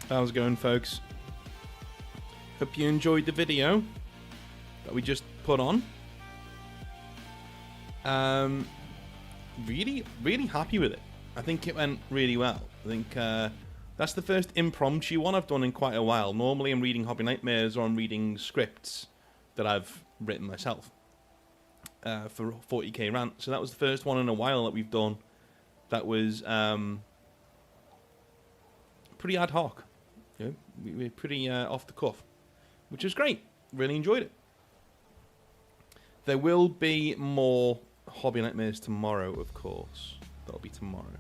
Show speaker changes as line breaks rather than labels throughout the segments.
How's it going, folks? Hope you enjoyed the video that we just put on. Really happy with it. I think it went really well. I think that's the first impromptu one I've done in quite a while. Normally I'm reading Hobby Nightmares or I'm reading scripts that I've written myself for 40k Rant. So that was the first one in a while that we've done that was pretty ad hoc. You know, we're pretty off the cuff, which is great. Really enjoyed it. There will be more Hobby Nightmares tomorrow, of course. That'll be tomorrow.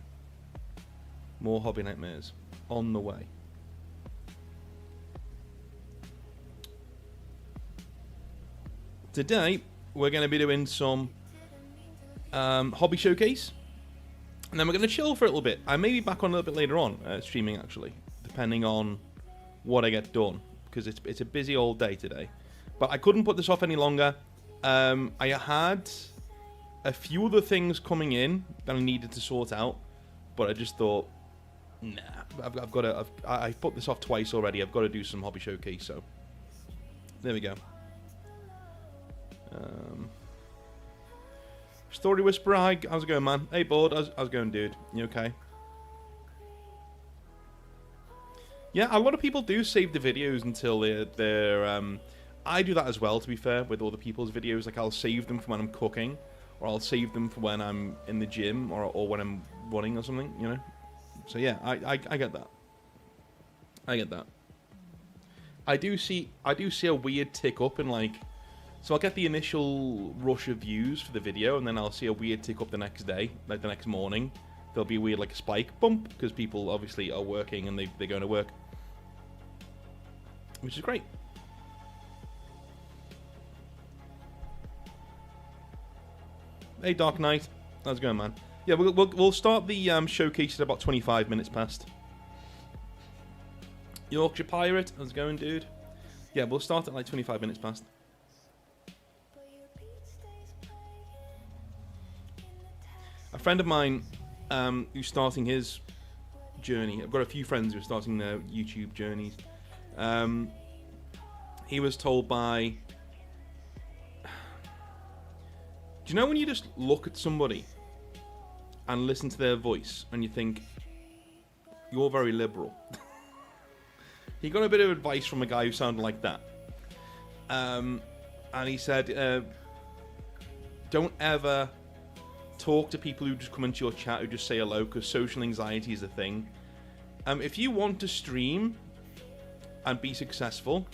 More Hobby Nightmares on the way. Today, we're going to be doing some hobby showcase. And then we're going to chill for a little bit. I may be back on a little bit later on, streaming actually, depending on what I get done. Because it's a busy old day today. But I couldn't put this off any longer. I had a few other things coming in that I needed to sort out. But I just thought, nah, I've got to. I've put this off twice already. I've got to do some hobby showcase. So there we go. Story Whisperer, how's it going, man? Hey, Board, how's it going, dude? You okay? Yeah, a lot of people do save the videos until they're I do that as well, to be fair, with other people's videos. Like, I'll save them for when I'm cooking, or I'll save them for when I'm in the gym, or when I'm running or something, you know? So, yeah, I get that. I get that. I do see a weird tick up in, like... So I'll get the initial rush of views for the video, and then I'll see a weird tick up the next day, like the next morning. There'll be a weird, like, spike bump, because people obviously are working and they're going to work. Which is great. Hey, Dark Knight. How's it going, man? Yeah, we'll start the showcase at about 25 minutes past. Yorkshire Pirate. How's it going, dude? Yeah, we'll start at like 25 minutes past. A friend of mine who's starting his journey, I've got a few friends who are starting their YouTube journeys. He was told by... Do you know when you just look at somebody and listen to their voice and you think, you're very liberal? He got a bit of advice from a guy who sounded like that. And he said, don't ever talk to people who just come into your chat who just say hello, because social anxiety is a thing. If you want to stream and be successful,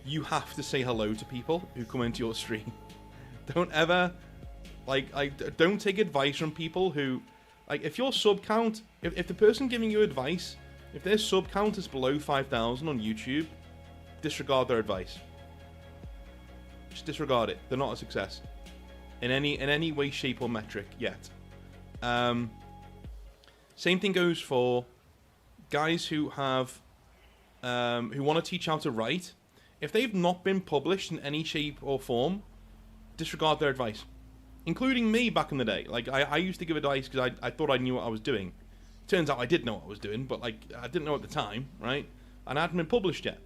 you have to say hello to people who come into your stream. Don't ever, don't take advice from people who, like, if your sub count, if the person giving you advice, if their sub count is below 5,000 on YouTube, disregard their advice. Just disregard it. They're not a success in any way, shape, or metric yet. Same thing goes for guys who have who want to teach how to write. If they've not been published in any shape or form, disregard their advice, including me back in the day. Like, I used to give advice because I thought I knew what I was doing. Turns out I did know what I was doing, but like I didn't know at the time, right? And I hadn't been published yet.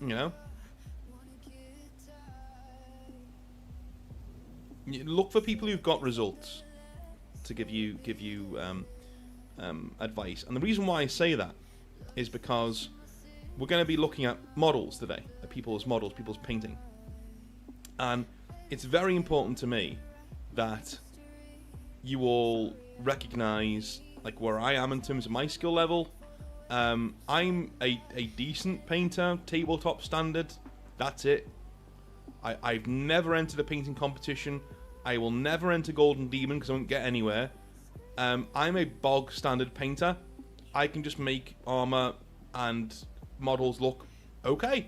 You know. Look for people who've got results to give you advice. And the reason why I say that is because we're going to be looking at models today, at people's models, people's painting. And it's very important to me that you all recognize, like, where I am in terms of my skill level. I'm a decent painter, tabletop standard. That's it. I've never entered a painting competition. I will never enter Golden Demon because I won't get anywhere. I'm a bog standard painter. I can just make armor and models look okay.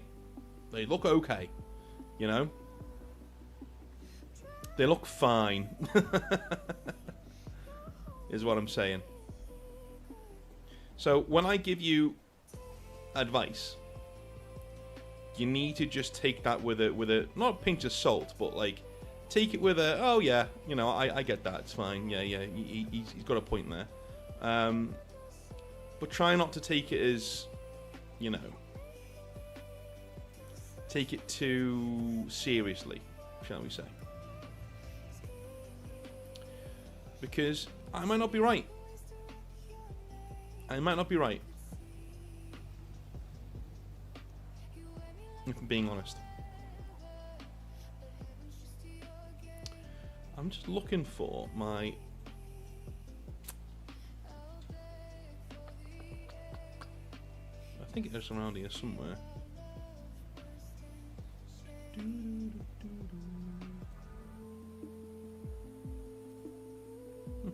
They look okay, you know? They look fine, is what I'm saying. So when I give you advice, you need to just take that with a not a pinch of salt, but like take it with a, oh yeah, you know, I get that, it's fine, yeah, he's got a point there. but try not to take it as, you know, take it too seriously, shall we say. Because I might not be right. I might not be right. If I'm being honest. I'm just looking for my... I think it's around here somewhere.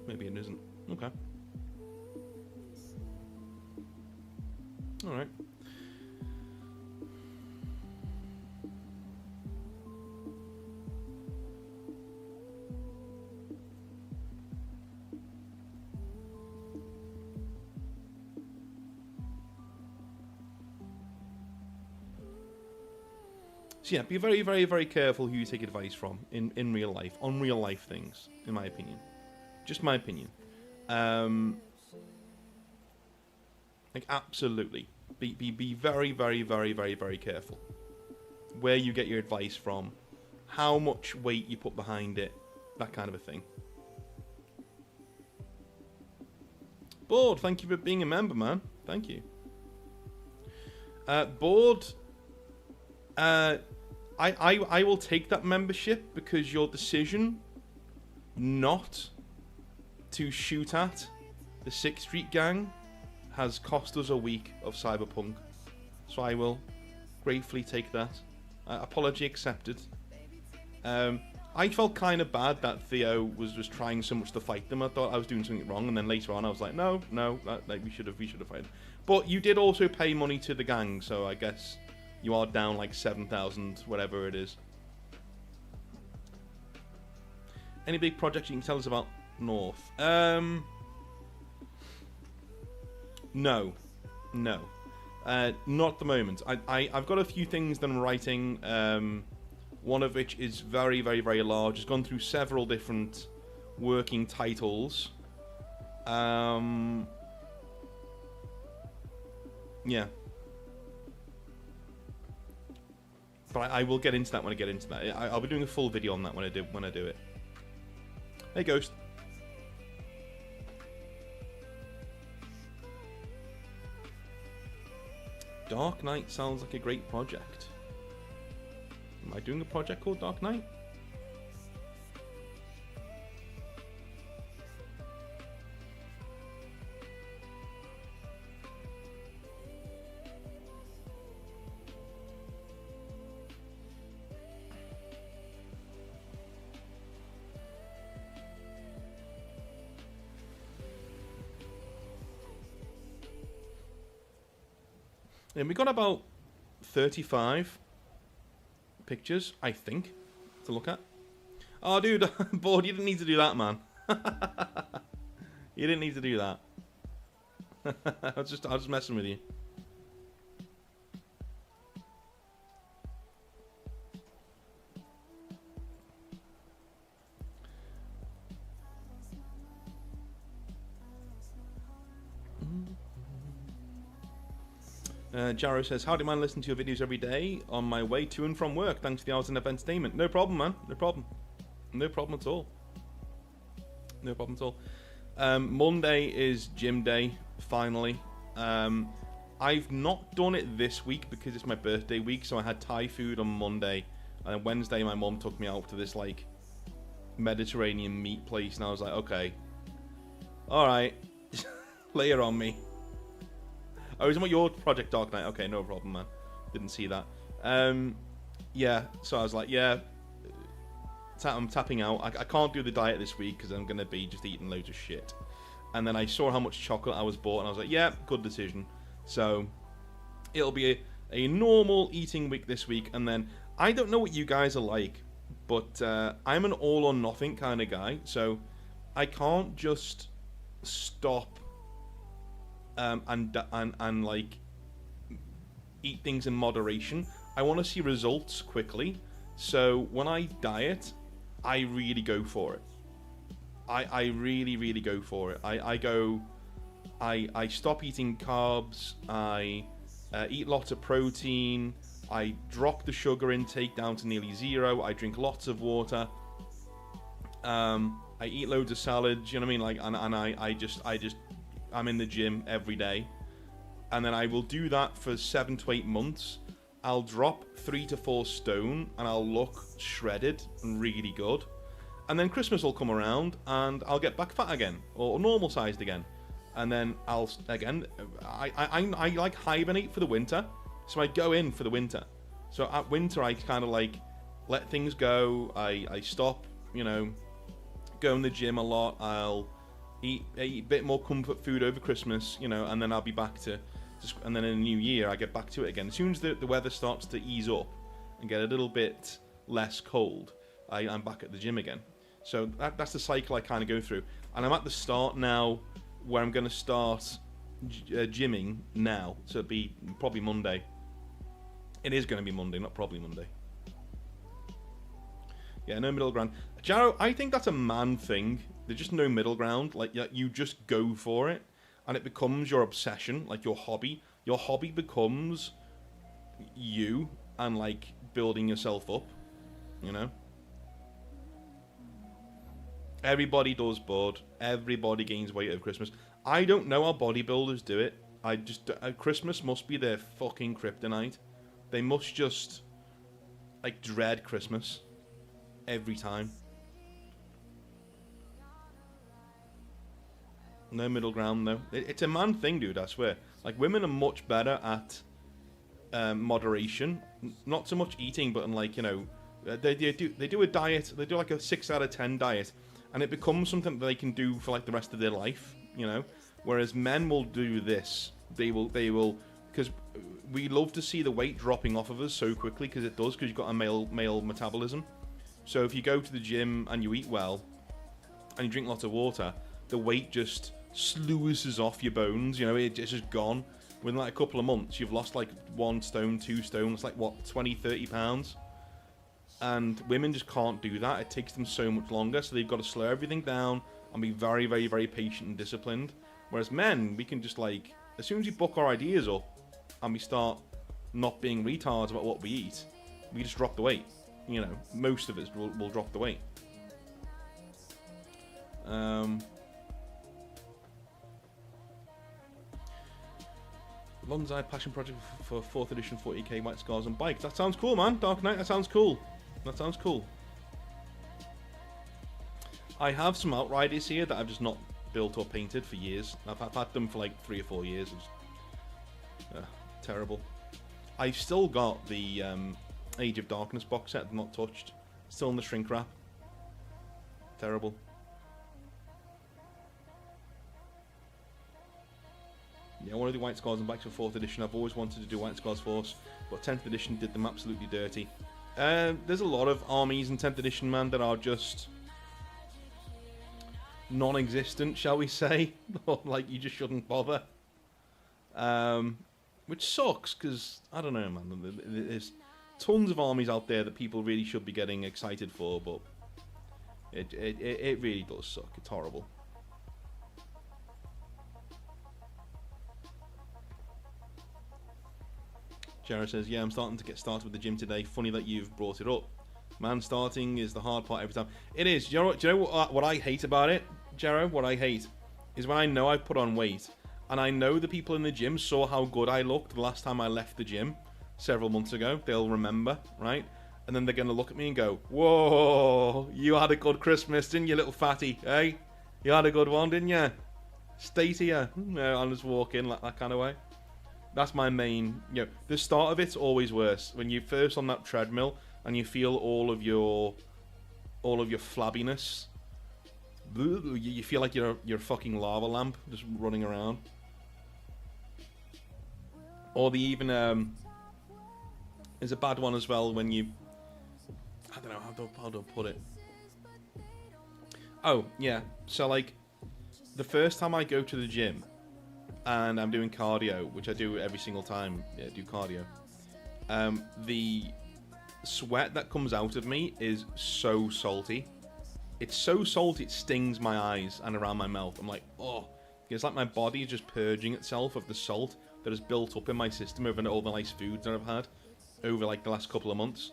Maybe it isn't. Okay. Alright. So yeah, be very, very, very careful who you take advice from in real life, on real life things, in my opinion. Just my opinion. Like, absolutely. Be very, very, very, very, very careful. Where you get your advice from, how much weight you put behind it, that kind of a thing. Board, thank you for being a member, man. Thank you. Board, I will take that membership because your decision not to shoot at the 6th Street gang has cost us a week of Cyberpunk. So I will gratefully take that. Apology accepted. I felt kind of bad that Theo was just trying so much to fight them. I thought I was doing something wrong, and then later on I was like, no, like we should have fighted. But you did also pay money to the gang, so I guess you are down like 7,000, whatever it is. Any big projects you can tell us about North? No, not at the moment. I've got a few things that I'm writing. One of which is very, very, very large. It's gone through several different working titles. Yeah. But I will get into that when I get into that. I'll be doing a full video on that when I do it. Hey, Ghost. Dark Knight sounds like a great project. Am I doing a project called Dark Knight? And we got about 35 pictures, I think, to look at. Oh, dude, I'm bored. You didn't need to do that, man. You didn't need to do that. I was just messing with you. Jaro says, how do man listen to your videos every day on my way to and from work? Thanks for the hours of entertainment. No problem, man. No problem. No problem at all. No problem at all. Monday is gym day, finally. I've not done it this week because it's my birthday week, so I had Thai food on Monday. And then Wednesday, my mum took me out to this, like, Mediterranean meat place, and I was like, okay. Alright. Lay it on me. Oh, is it your Project Dark Knight? Okay, no problem, man. Didn't see that. Yeah, so I was like, yeah, I'm tapping out. I can't do the diet this week because I'm going to be just eating loads of shit. And then I saw how much chocolate I was bought, and I was like, yeah, good decision. So it'll be a normal eating week this week. And then I don't know what you guys are like, but I'm an all-or-nothing kind of guy. So I can't just stop and like eat things in moderation. I want to see results quickly. So when I diet, I really go for it. I really, really go for it. I I stop eating carbs. I eat lots of protein. I drop the sugar intake down to nearly zero. I drink lots of water. I eat loads of salads. You know what I mean? Like, and I'm in the gym every day, and then I will do that for 7 to 8 months. I'll drop 3 to 4 stone, and I'll look shredded and really good. And then Christmas will come around, and I'll get back fat again, or normal sized again. And then I like hibernate for the winter, so I go in for the winter. So at winter, I kind of like let things go. I stop, you know, go in the gym a lot. I'll eat a bit more comfort food over Christmas, you know, and then I'll be back to, and then in the new year, I get back to it again. As soon as the weather starts to ease up and get a little bit less cold, I'm back at the gym again. So that's the cycle I kind of go through. And I'm at the start now where I'm going to start gymming now. So it'll be probably Monday. It is going to be Monday, not probably Monday. Yeah, no middle ground. Jaro, I think that's a man thing. There's just no middle ground. Like, you just go for it, and it becomes your obsession, like your hobby. Your hobby becomes you and, like, building yourself up, you know? Everybody does, bud. Everybody gains weight over Christmas. I don't know how bodybuilders do it. Christmas must be their fucking kryptonite. They must just, like, dread Christmas every time. No middle ground, though. It's a man thing, dude, I swear. Like, women are much better at moderation. Not so much eating, but in, like, you know, they do a diet. They do, like, a 6 out of 10 diet. And it becomes something that they can do for, like, the rest of their life, you know? Whereas men will do this. They will, because we love to see the weight dropping off of us so quickly, because it does, because you've got a male metabolism. So if you go to the gym and you eat well, and you drink lots of water, the weight just sluices off your bones, you know, it's just gone. Within, like, a couple of months, you've lost, like, 1 stone, 2 stone, it's like, what, 20, 30 pounds? And women just can't do that. It takes them so much longer, so they've got to slow everything down and be very, very, very patient and disciplined. Whereas men, we can just, like, as soon as we book our ideas up and we start not being retards about what we eat, we just drop the weight. You know, most of us will drop the weight. Bonsai Passion Project for 4th edition 40k White Scars on bikes. That sounds cool, man. Dark Knight, that sounds cool. That sounds cool. I have some Outriders here that I've just not built or painted for years. I've had them for like 3 or 4 years. It's terrible. I've still got the Age of Darkness box set, not touched. Still in the shrink wrap. Terrible. Yeah, I want to do White Scars and bikes for 4th edition. I've always wanted to do White Scars Force, but 10th edition did them absolutely dirty. There's a lot of armies in 10th edition, man, that are just non-existent, shall we say. Like, you just shouldn't bother. Which sucks, because, I don't know, man. There's tons of armies out there that people really should be getting excited for, but it really does suck. It's horrible. Jared says, yeah, I'm starting to get started with the gym today. Funny that you've brought it up. Man, starting is the hard part every time. It is. Do you know what I hate about it, Jared? What I hate is when I know I've put on weight, and I know the people in the gym saw how good I looked the last time I left the gym several months ago. They'll remember, right? And then they're going to look at me and go, whoa, you had a good Christmas, didn't you, little fatty? Hey? You had a good one, didn't you? Stay here. No, I'll just walk in like that kind of way. That's my main, you know, the start of it's always worse. When you're first on that treadmill and you feel all of your flabbiness, you feel like you're a fucking lava lamp just running around. Or the even, there's a bad one as well when you, I don't know, how do I put it? Oh, yeah, so like, the first time I go to the gym, and I'm doing cardio, which I do every single time. Yeah, I do cardio. The sweat that comes out of me is so salty. It's so salty, it stings my eyes and around my mouth. I'm like, oh, It's like my body is just purging itself of the salt that has built up in my system over all the nice foods that I've had over like the last couple of months.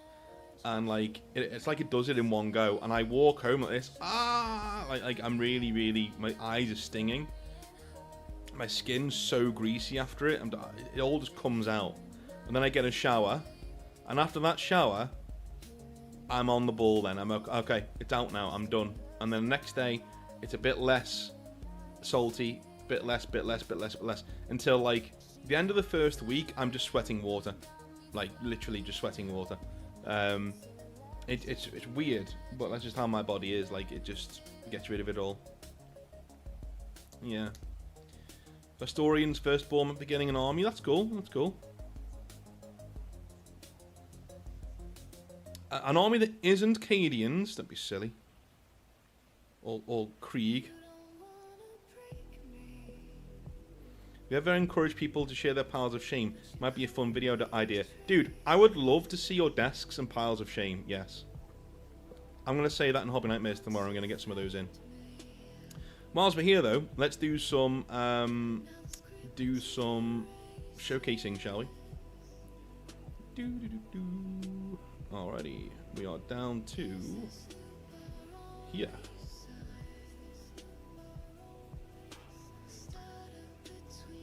And like it's like it does it in one go. And I walk home like this, like I'm really, my eyes are stinging. My skin's so greasy after it. It all just comes out. And then I get a shower, and after that shower, I'm on the ball. Then I'm okay. It's out now. I'm done. And then the next day, it's a bit less salty, bit less, until like the end of the first week, I'm just sweating water, like literally just sweating water. It's weird, but that's just how my body is. Like it just gets rid of it all. Yeah. Historian's firstborn at beginning an army. That's cool. That's cool. An army that isn't Cadians. Don't be silly. Or Krieg. We ever encourage people to share their piles of shame? Might be a fun video idea. Dude, I would love to see your desks and piles of shame. Yes. I'm going to say that in Hobby Nightmares tomorrow. I'm going to get some of those in. Whilst we're here, though, let's do some showcasing, shall we? Alrighty, we are down to here.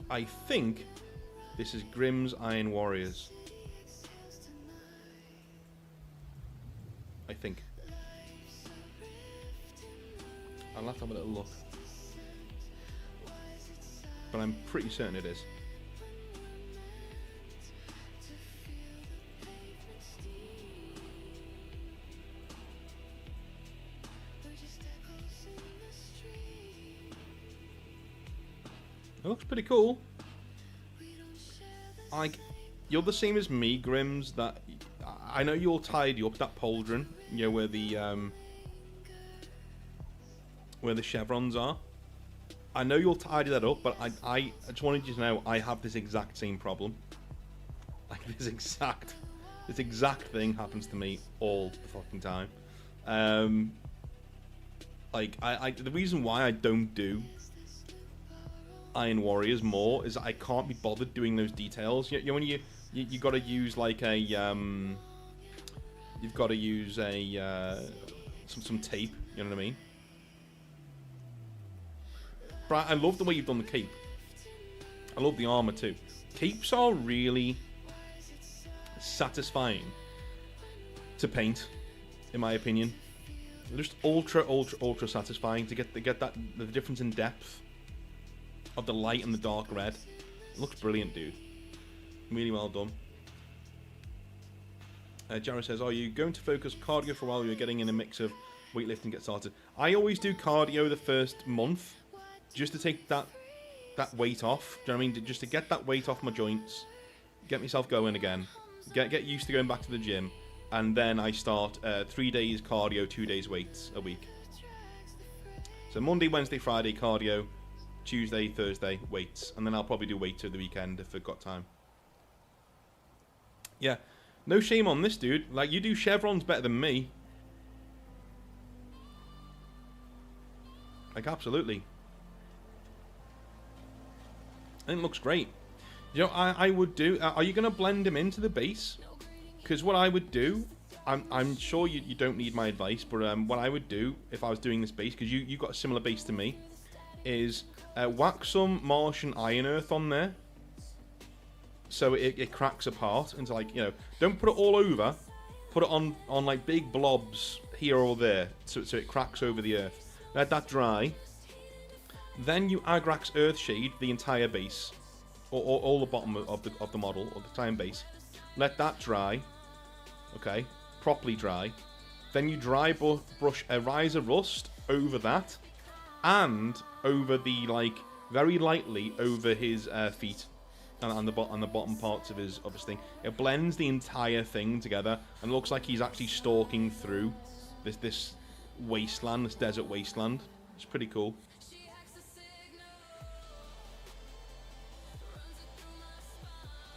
I think this is Grimm's Iron Warriors. I think. I'll have to have a little look. But I'm pretty certain it is. It looks pretty cool. Like, you're the same as me, Grimms. That I know you'll tidy up that pauldron, you know, where the chevrons are. I know you'll tidy that up, but I just wanted you to know I have this exact same problem. Like this exact thing happens to me all the fucking time. Like the reason why I don't do Iron Warriors more is that I can't be bothered doing those details. You know when you got to use like a you've got to use a some tape. You know what I mean? But I love the way you've done the cape. I love the armor too. Capes are really satisfying to paint, in my opinion. They're just ultra satisfying to get that the difference in depth of the light and the dark red. It looks brilliant, dude. Really well done. Jared says, are you going to focus cardio for a while? You're getting in a mix of weightlifting, get started. I always do cardio the first month, just to take that weight off. Do you know what I mean? Just to get that weight off my joints, get myself going again, get used to going back to the gym, and then I start 3 days cardio, 2 days weights a week. So Monday, Wednesday, Friday cardio, Tuesday, Thursday weights, and then I'll probably do weights over the weekend if I've got time. Yeah, no shame on this, dude. Like, you do chevrons better than me. Like, absolutely. I think it looks great. You know, I would do... are you going to blend him into the base? Because what I would do... I'm sure you don't need my advice, but what I would do if I was doing this base, because you got a similar base to me, is whack some Martian Iron Earth on there, so it cracks apart into, like, you know, don't put it all over, put it on like big blobs here or there, so it cracks over the earth. Let that dry. Then you Agrax Earthshade the entire base, or all the bottom of the model, or the time base. Let that dry, okay, properly dry. Then you dry brush a Rise of Rust over that, and over the, like, very lightly over his feet, and the bottom parts of his thing. It blends the entire thing together, and looks like he's actually stalking through this wasteland, this desert wasteland. It's pretty cool.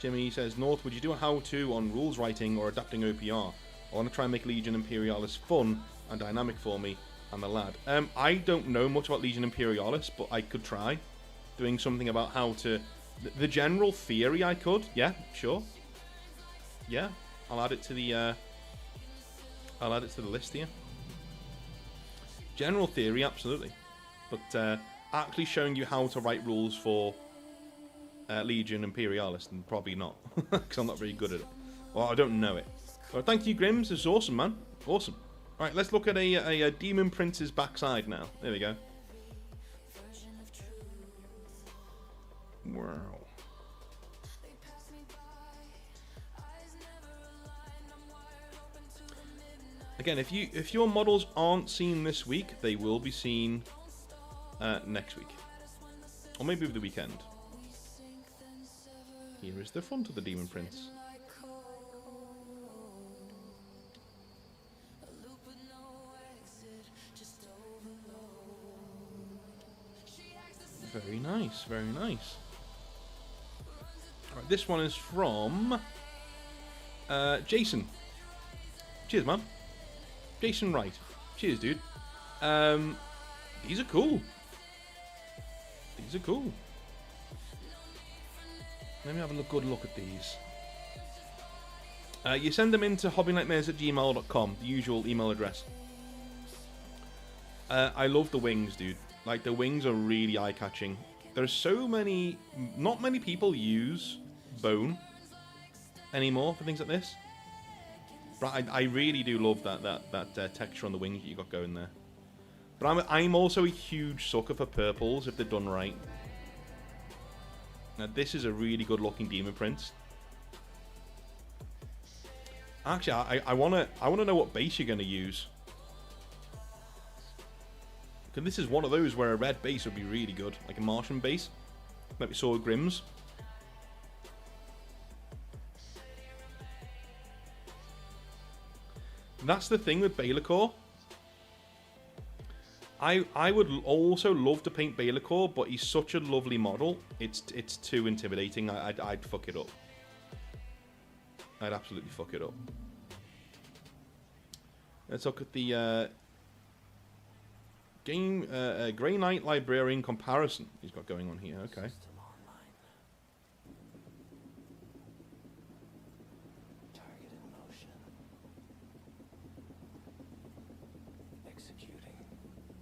Jimmy says, North, would you do a how-to on rules writing or adapting OPR? I want to try and make Legion Imperialis fun and dynamic for me and the lad. I don't know much about Legion Imperialis, but I could try. doing something about how to... The general theory I could. Yeah, sure. Yeah, I'll add it to the... I'll add it to the list here. General theory, absolutely. But actually showing you how to write rules for Legion Imperialist, and probably not. Because I'm not very good at it. Well, I don't know it. But thank you, Grims. This is awesome, man. Awesome. Alright, let's look at a Demon Prince's backside now. There we go. Wow. Again, if your models aren't seen this week, they will be seen next week. Or maybe over the weekend. Here is the front of the Demon Prince. Very nice, very nice. Alright, this one is from Jason. Cheers, man. Jason Wright. Cheers, dude. These are cool. These are cool. Let me have a good look at these. You send them into hobbynightmares@gmail.com, the usual email address. I love the wings, dude. Like, the wings are really eye-catching. There's so many... Not many people use bone anymore for things like this. But I really do love that texture on the wings that you got going there. But I'm also a huge sucker for purples if they're done right. Now, this is a really good-looking Demon Prince. Actually, I wanna know what base you're gonna use. Because this is one of those where a red base would be really good, like a Martian base, like we saw with Grimm's. That's the thing with Be'lakor. I would also love to paint Be'lakor, but he's such a lovely model. It's too intimidating. I'd fuck it up. I'd absolutely fuck it up. Let's look at the Grey Knight Librarian comparison he's got going on here. Okay.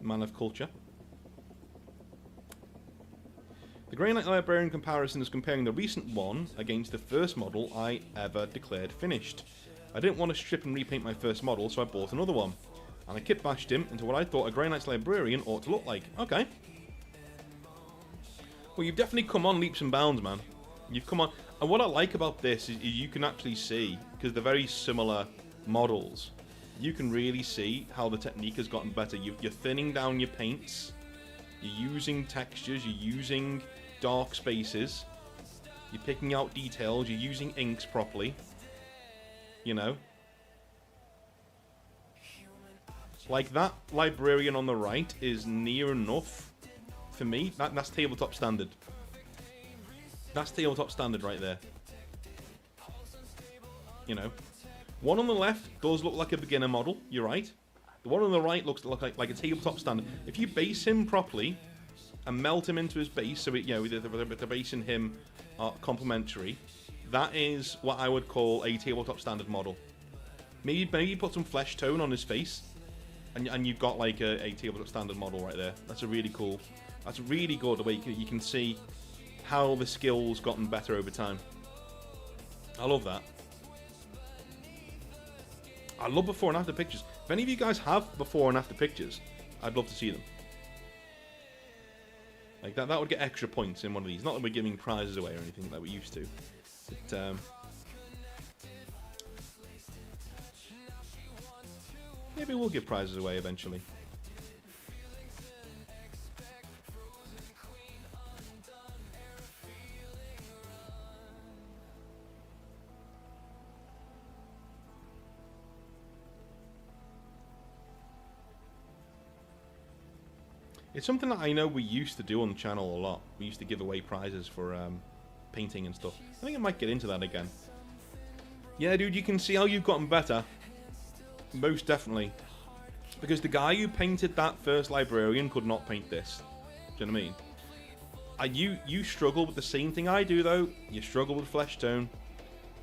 Man of culture. The Grey Knight Librarian comparison is comparing the recent one against the first model I ever declared finished. I didn't want to strip and repaint my first model, so I bought another one. And I kit bashed him into what I thought a Grey Knight's Librarian ought to look like. Okay. Well, you've definitely come on leaps and bounds, man. You've come on... And what I like about this is you can actually see, because they're very similar models, you can really see how the technique has gotten better. You're thinning down your paints, you're using textures, you're using dark spaces, you're picking out details, you're using inks properly, you know. Like, that Librarian on the right is near enough, for me, that's tabletop standard. That's tabletop standard right there. You know. One on the left does look like a beginner model, you're right. The one on the right looks like a tabletop standard. If you base him properly and melt him into his base, so the base and him are complementary, that is what I would call a tabletop standard model. Maybe put some flesh tone on his face, and you've got like a tabletop standard model right there. That's a really cool. That's really good the way you can see how the skill's gotten better over time. I love that. I love before and after pictures. If any of you guys have before and after pictures, I'd love to see them. Like that would get extra points in one of these. Not that we're giving prizes away or anything like we used to. But, maybe we'll give prizes away eventually. It's something that I know we used to do on the channel a lot. We used to give away prizes for painting and stuff. I think I might get into that again. Yeah, dude, you can see how you've gotten better. Most definitely. Because the guy who painted that first Librarian could not paint this. Do you know what I mean? You struggle with the same thing I do, though. You struggle with flesh tone.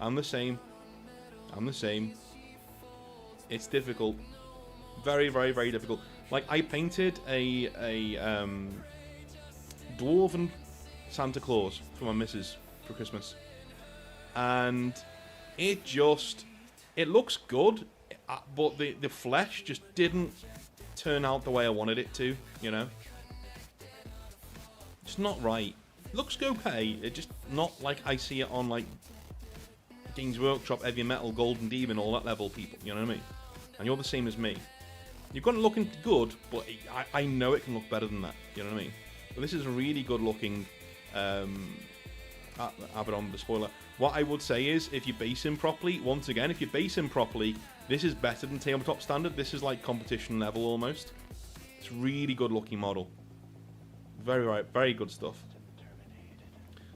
I'm the same. I'm the same. It's difficult. Very, very, very difficult. Like, I painted a dwarven Santa Claus for my missus for Christmas. And it looks good, but the flesh just didn't turn out the way I wanted it to, you know? It's not right. It looks okay, it's just not like I see it on, like, Games Workshop, Heavy Metal, Golden Demon, all that level people, you know what I mean? And you're the same as me. You've got it looking good, but I know it can look better than that, you know what I mean? But this is a really good looking Abaddon, the spoiler. What I would say is, if you base him properly, once again, if you base him properly, this is better than Tabletop Standard. This is like competition level almost. It's really good looking model. Very good stuff.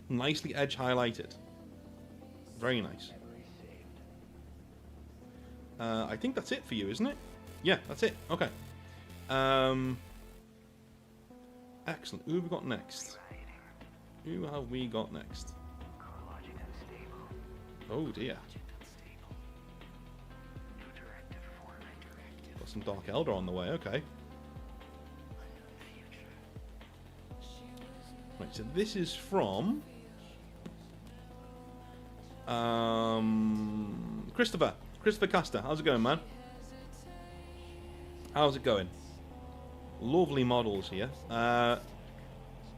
Nicely edge highlighted. Very nice. I think that's it for you, isn't it? Yeah, that's it. Okay. Excellent. Who have we got next? Who have we got next? Oh dear. Got some Dark Eldar on the way, okay. Right, so this is from Christopher Caster. How's it going, man? How's it going? Lovely models here.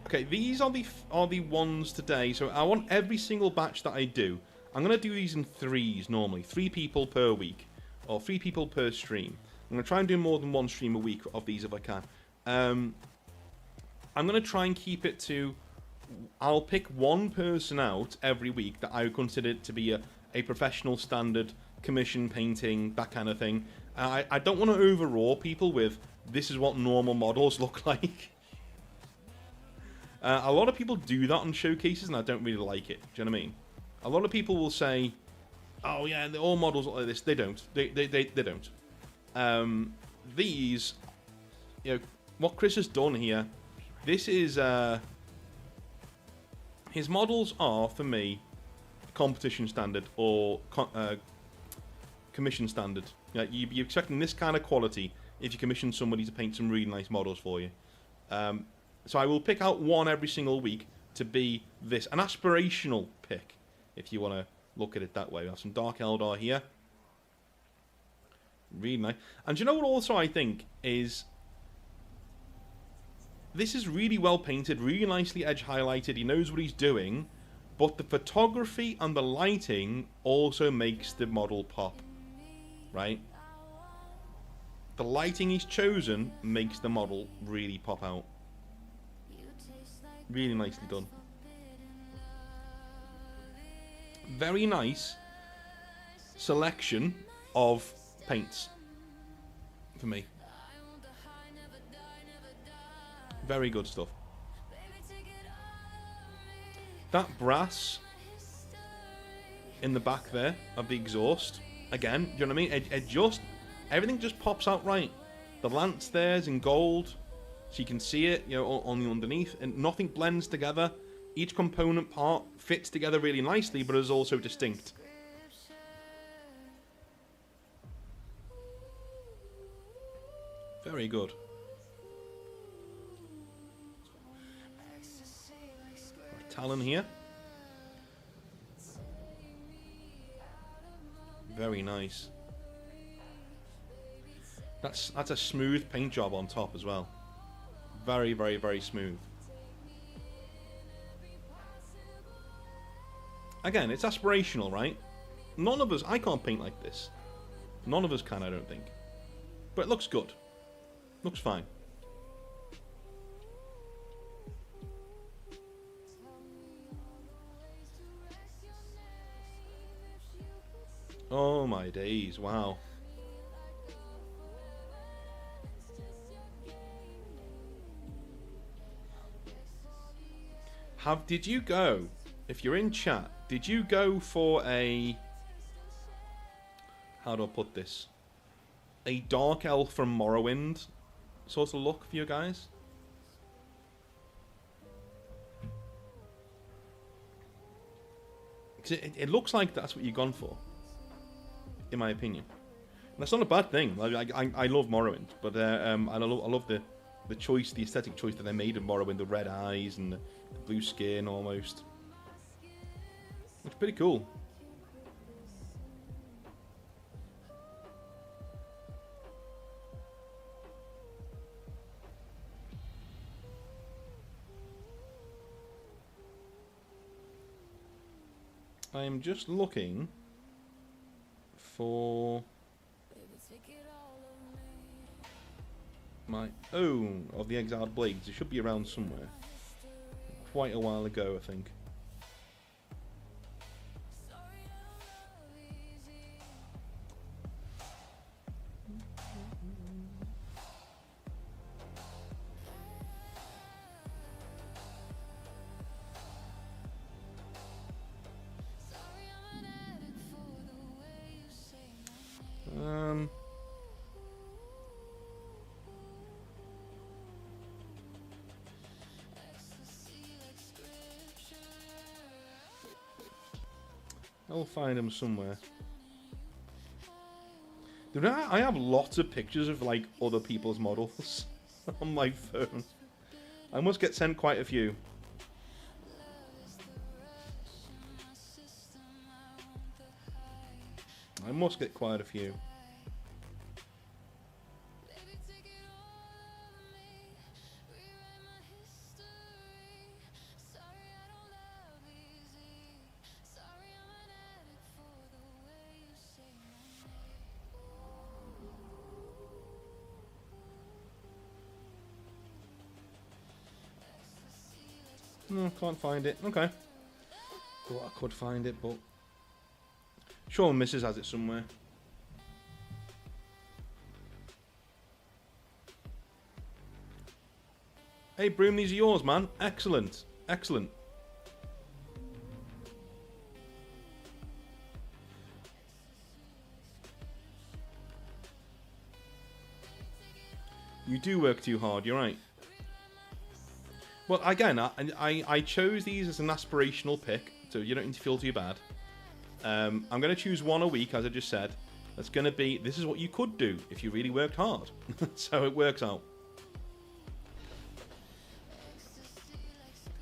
Okay, these are the ones today. So I want every single batch that I do. I'm going to do these in threes normally. 3 people per week. Or 3 people per stream. I'm going to try and do more than 1 stream a week of these if I can. I'm going to try and keep it to... I'll pick 1 person out every week that I would consider to be a professional standard commission painting, that kind of thing. I don't want to overawe people with, this is what normal models look like. A lot of people do that on showcases, and I don't really like it. Do you know what I mean? A lot of people will say, "Oh yeah, all models look like this." They don't. They don't. These, you know, what Chris has done here. This is his models are for me competition standard or commission standard. You know, you'd be expecting this kind of quality if you commission somebody to paint some really nice models for you. So I will pick out 1 every single week to be this. An aspirational pick, if you want to look at it that way. We have some Dark Eldar here. Really nice. And do you know what also I think is... This is really well painted, really nicely edge highlighted. He knows what he's doing. But the photography and the lighting also makes the model pop. Right? The lighting he's chosen makes the model really pop out. Really nicely done. Very nice selection of paints for me. Very good stuff. That brass in the back there of the exhaust, again, you know what I mean? It just, everything just pops out right. The lance there's in gold, so you can see it, you know, on the underneath, and nothing blends together. Each component part fits together really nicely, but is also distinct. Very good. Talon here. Very nice. That's a smooth paint job on top as well. Very, very, very smooth. Again, it's aspirational, right? None of us, I can't paint like this. None of us can, I don't think. But it looks good. Looks fine. Oh my days, wow. Did you go, if you're in chat, did you go for a, how do I put this? A Dark Elf from Morrowind sort of look for you guys? It looks like that's what you've gone for, in my opinion. And that's not a bad thing. I love Morrowind, but I love the choice, the aesthetic choice that they made of Morrowind, the red eyes and the blue skin almost. It's pretty cool. I am just looking for my own of the Exiled Blades. It should be around somewhere. Quite a while ago, I think. I'll find them somewhere. I have lots of pictures of like other people's models on my phone. I must get sent quite a few. I must get quite a few. No, can't find it. Okay. Thought I could find it, but sure, Mrs. has it somewhere. Hey, Broom, these are yours, man. Excellent. Excellent. You do work too hard, you're right. Well, again, I chose these as an aspirational pick, so you don't need to feel too bad. I'm going to choose one a week, as I just said. That's going to be, this is what you could do if you really worked hard. So it works out.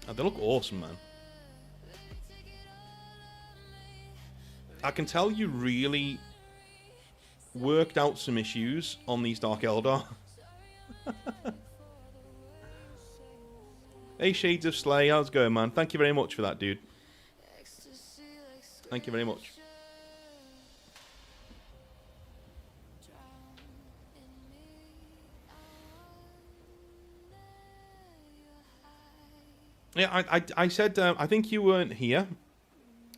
Oh, they look awesome, man. I can tell you really worked out some issues on these Dark Eldar. Hey, Shades of Slay, how's it going, man? Thank you very much for that, dude. Thank you very much. Yeah, I said, I think you weren't here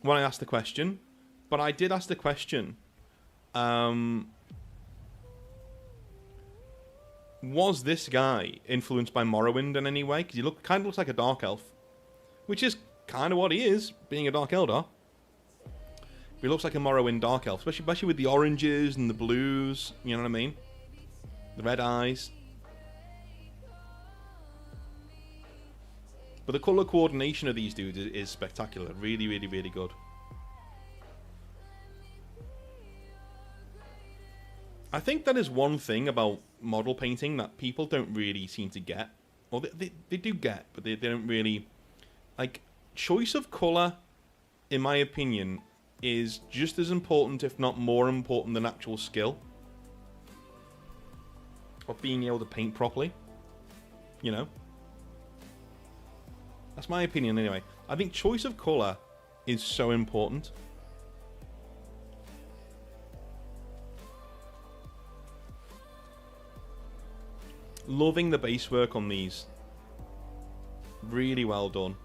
when I asked the question, but I did ask the question. Was this guy influenced by Morrowind in any way? Because he kind of looks like a Dark Elf. Which is kind of what he is, being a Dark Eldar. But he looks like a Morrowind Dark Elf. Especially with the oranges and the blues. You know what I mean? The red eyes. But the colour coordination of these dudes is spectacular. Really, really, really good. I think that is one thing about model painting that people don't really seem to get. Well, they do get, but they don't really... Like, choice of colour, in my opinion, is just as important, if not more important, than actual skill. Of being able to paint properly. You know? That's my opinion, anyway. I think choice of colour is so important. Loving the base work on these. Really well done.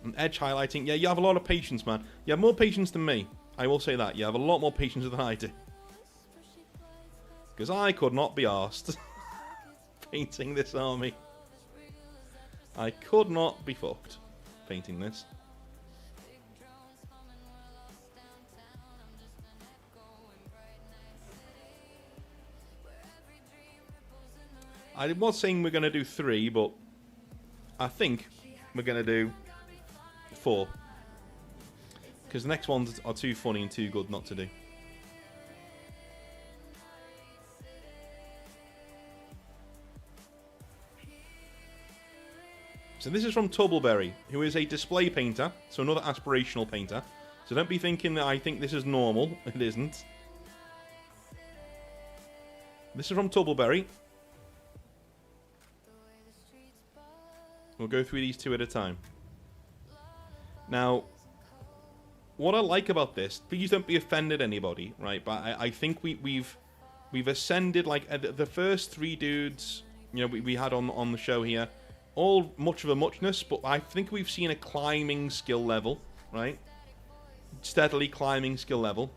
And edge highlighting. Yeah, you have a lot of patience, man. You have more patience than me. I will say that. You have a lot more patience than I do. Because I could not be arsed painting this army. I could not be fucked painting this. I was saying we're going to do 3, but I think we're going to do 4. Because the next ones are too funny and too good not to do. So this is from Tubbleberry, who is a display painter, so another aspirational painter. So don't be thinking that I think this is normal. It isn't. This is from Tubbleberry. We'll go through these two at a time. Now, what I like about this, please don't be offended, anybody, right? But I think we've ascended, like, the first three dudes, you know, we had on the show here, all much of a muchness, but I think we've seen a climbing skill level, right? Steadily climbing skill level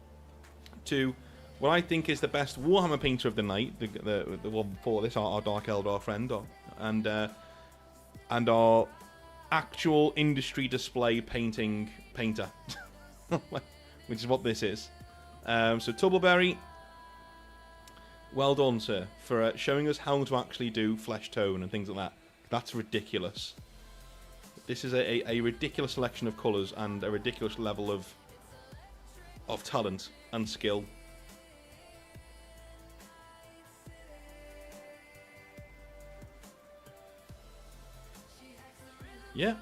to what I think is the best Warhammer painter of the night, the one before this, our Dark Eldar friend, and our actual industry display painter, which is what this is. So Tubbleberry, well done, sir, for showing us how to actually do flesh tone and things like that. That's ridiculous. This is a ridiculous selection of colours and a ridiculous level of talent and skill. Yeah.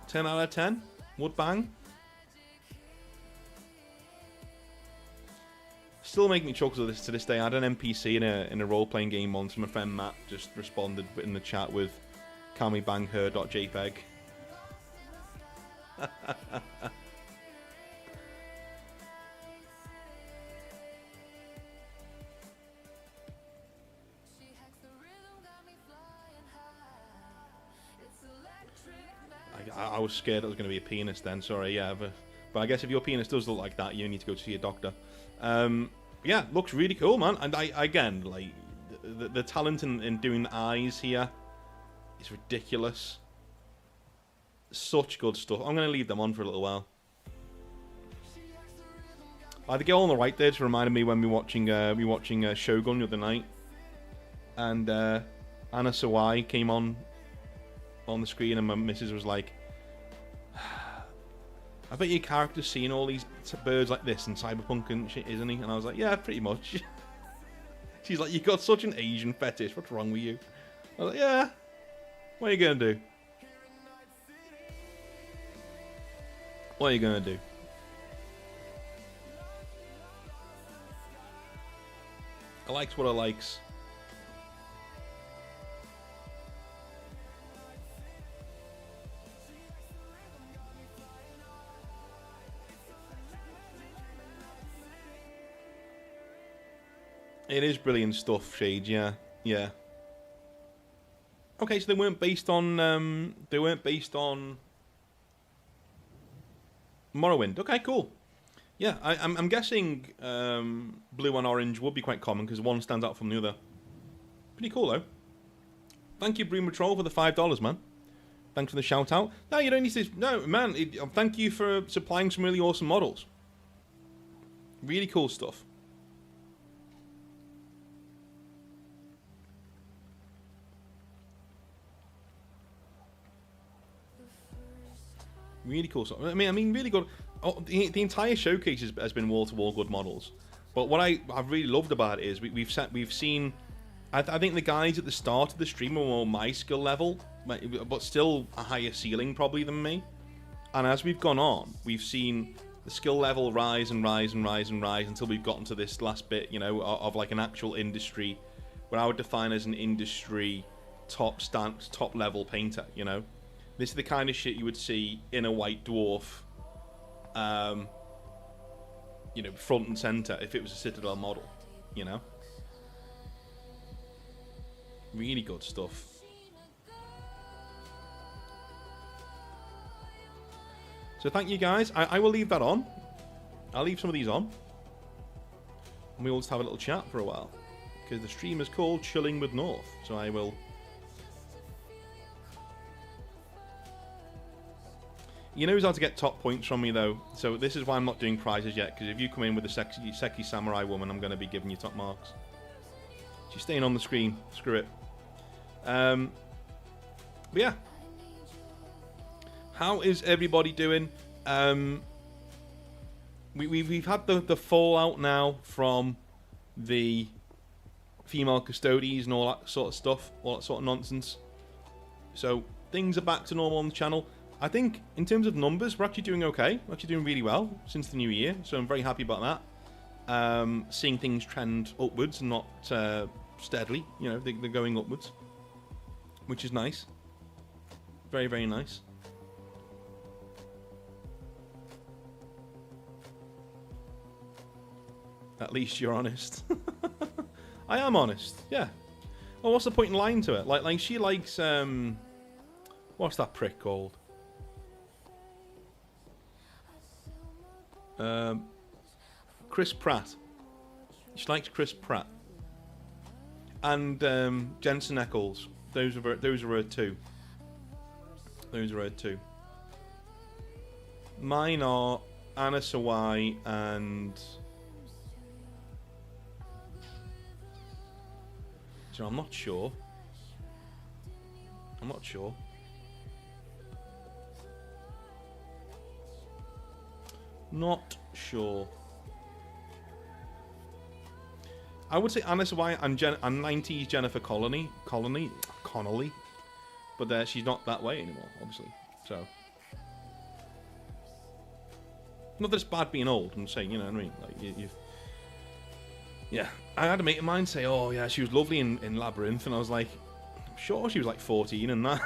10 out of 10. Would bang. Still make me chuckle to this day. I had an NPC in a role-playing game once. My friend Matt just responded in the chat with canwebangher.jpg. I was scared it was going to be a penis then, sorry, yeah. But I guess if your penis does look like that, you need to go to see a doctor. Yeah, looks really cool, man. And again, like, the talent in doing the eyes here is ridiculous. Such good stuff. I'm going to leave them on for a little while. The girl on the right there just reminded me when we were watching Shogun the other night. And Anna Sawai came on the screen and my missus was like, I bet your character's seen all these birds like this in Cyberpunk and shit, isn't he? And I was like, yeah, pretty much. She's like, you got such an Asian fetish. What's wrong with you? I was like, yeah. What are you going to do? What are you going to do? I likes what I likes. It is brilliant stuff, Shade. Yeah, yeah. Okay, so they weren't based on Morrowind. Okay, cool. Yeah, I'm guessing blue and orange would be quite common because one stands out from the other. Pretty cool though. Thank you, Bream Troll, for the $5, man. Thanks for the shout out. No, you don't need to. No, man. Thank you for supplying some really awesome models. Really cool stuff. Really cool stuff. I mean, really good. Oh, the entire showcase has been wall-to-wall good models. But what I've really loved about it is we've seen. I think the guys at the start of the stream were more my skill level, but still a higher ceiling probably than me. And as we've gone on, we've seen the skill level rise and rise and rise and rise until we've gotten to this last bit, you know, of like an actual industry, what I would define as an industry top level painter, you know. This is the kind of shit you would see in a White Dwarf, you know, front and center if it was a Citadel model, you know. Really good stuff. So thank you guys. I will leave that on. I'll leave some of these on. And we'll just have a little chat for a while. Because the stream is called Chilling with North. So I will... You know how to get top points from me, though. So this is why I'm not doing prizes yet. Because if you come in with a sexy samurai woman, I'm going to be giving you top marks. She's staying on the screen. Screw it. But yeah. How is everybody doing? We've had the fallout now from the female custodies and all that sort of stuff, all that sort of nonsense. So things are back to normal on the channel. I think in terms of numbers, we're actually doing okay. We're actually doing really well since the new year, so I'm very happy about that. Seeing things trend upwards and not steadily, you know, they're going upwards, which is nice. Very, very nice. At least you're honest. I am honest, yeah. Well, what's the point in lying to it? Like she likes, what's that prick called? Chris Pratt. She likes Chris Pratt. And Jensen Ackles. Those are her two. Those are her two. Mine are Anna Sawai and... So I'm not sure. I'm not sure. Not sure. I would say Anna Sawai and 90s Jennifer Connelly, but she's not that way anymore, obviously. So, not that it's bad being old. I'm saying, you know what I mean? Like you've. Yeah, I had a mate of mine say, "Oh yeah, she was lovely in Labyrinth," and I was like, "I'm sure she was like 14 and that."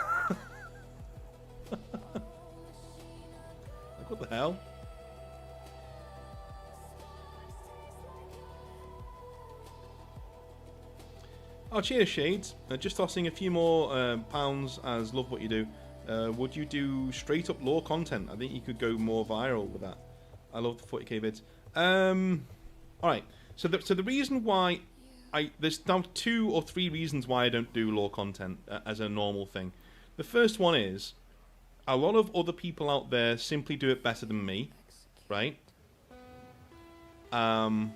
Like, what the hell? Oh, cheers, Shades. Just tossing a few more pounds as love what you do. Would you do straight up lore content? I think you could go more viral with that. I love the 40k vids. Alright, so the reason why there's now 2 or 3 reasons why I don't do lore content as a normal thing. The first one is, a lot of other people out there simply do it better than me, right? And